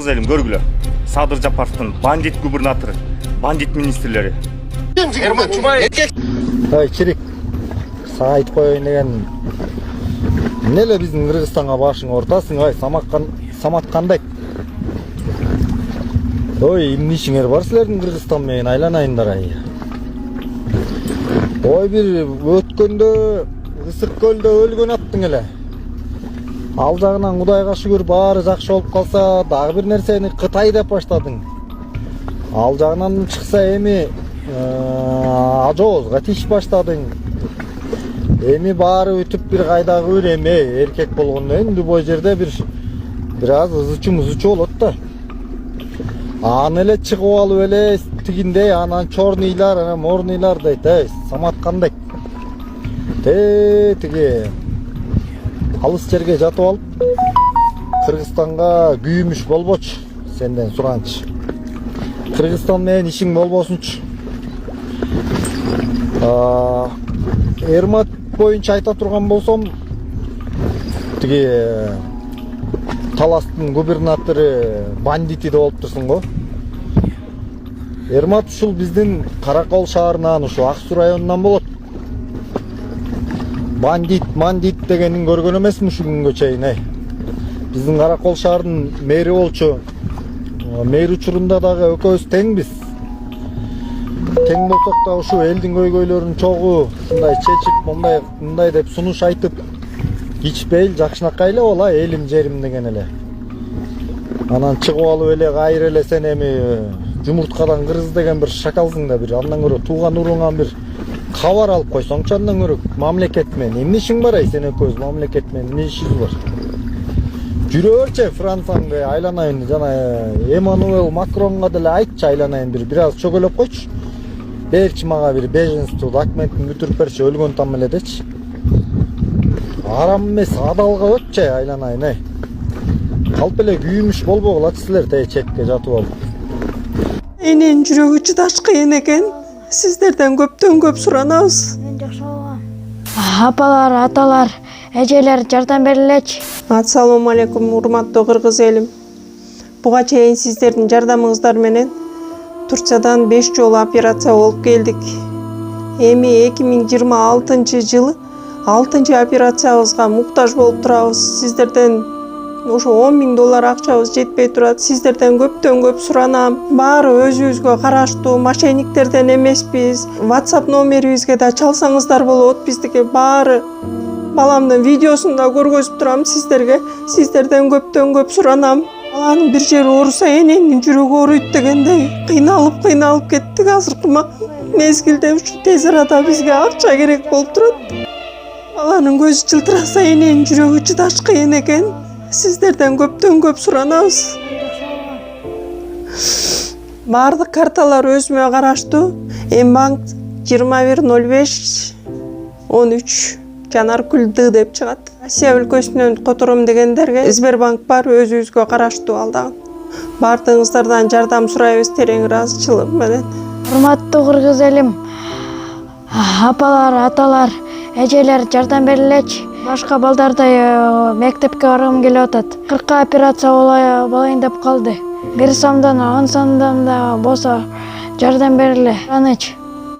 кыргыз элим көргүлө. Садыр Жапаровдун бандит губернатору, бандит министрлери. Ай, Чирик, сага айтып коеюн деген. Эмне эле биздин Кыргызстанга башың ортасың, ай, Самат кандай? Ой, эмне ишиңер бар силердин Кыргызстан менен айланайындар, ай. Ой, бир өткөндө Ысык көлдө өлгөн аттың эле. Ал жагынан Кудайга шүгүр баары жакшы болуп калса, дагы бир нерсени Кытай деп баштадың. Ал жагынан чыкса эми ажоозго тиш баштадың. Эми баары өтүп бир кайдагы бир эме эркек болгондо эми бул жерде бир аз ызычу болот да. Аны эле чыгып алып эле тигиндей анан чорныйлар, анан морныйлар дейт. Самат кандай? Тиги алыс жерге жатып алып Кыргызстанга күйүмүш болбочу, сенден суранчы. Кыргызстан менен ишиң болбосунчу. Эрмат боюнча айта турган болсом, тиги Таластын губернатору бандити деп болуп турсуң го. Эрмат ушул биздин Каракол шаарынан, ушу Ак Суу районунан болот. Бандит дегенин көргөн эмесмин ушул күнгө чейин, Биздин Каракол шаарынын мэри болчу. Мэр учурунда дагы экөөбүз теңбиз. Тең болсок да ушу элдин көйгөйлөрүн чогуу ушундай чечип, мындай деп сунуш айтып, кичпейил жакшынакай эле бол, элим жерим деген эле. Анан чыгып алып эле кайра эле сен эми жумурткадан кыргыз деген бир шакалсың да, бир андан көрө тууган уруңан бир кабар алып койсоңчу, андан көрө мамлекет менен эмне ишиң бар, сен экөөбүз мамлекет менен эмне ишибиз бар? Жүрө берчи Францияны айланайын, жана Эммануэл Макронго деле айтчы айланайын, бир аз чөгөлөп койчу. Берчи мага бир беженство документин бүтүрүп берчи, өлгөн там эле дечи. Арам эмес, адалга өтчү айланайын, Калп эле күйүмүш болбогулачы силер чекке жатып алып. Эненин жүрөгү чыдаш кыйын экен. Сиздерден көптөн көп суранабыз. Мен жакшы болом. Апалар, аталар, эжелер жардам берилечи. Ассалому алейкум, урматтуу кыргыз элим. Буга чейин сиздердин жардамыңыздар менен Турциядан 5 жолу операция болуп келдик. Эми 2026-жылы 6-чы операциябызга муктаж болуп турабыз. Сиздерден ошо $10.000 акчабыз жетпей турат. Сиздерден көптөн көп суранам. Баары өзүбүзгө караштуу, мошенниктерден эмеспиз. WhatsApp номерибизге да чалсаңыздар болот. Биздики баары баламдын видеосун да көргөзүп турам сиздерге. Сиздерден көптөн көп суранам. Баланын бир жери ооруса эненин жүрөгү ооруйт дегендей кыйналып кеттик. Азыркы мезгилде ушу тез арада бизге акча керек болуп турат. Баланын көзү жылтыраса эненин жүрөгү чыдаш кыйын экен. Сиздерден көптөн көп суранабыз. Баардык карталар өзүмө караштуу. Мбанк 210513 Жанаркүл Д деп чыгат. Россия өлкөсүнөн котором дегендерге Сбербанк бар, өзүбүзгө караштуу ал дагы. Баардыгыңыздардан жардам сурайбыз терең ыраазычылык менен. Урматтуу кыргыз элим, апалар, аталар, эжелер жардам берилечи. Башка балдардай мектепке баргым келип атат. 40 операция болайын деп калды. 1 сомдон 10 сомдон да болсо жардам бериле. Аныч.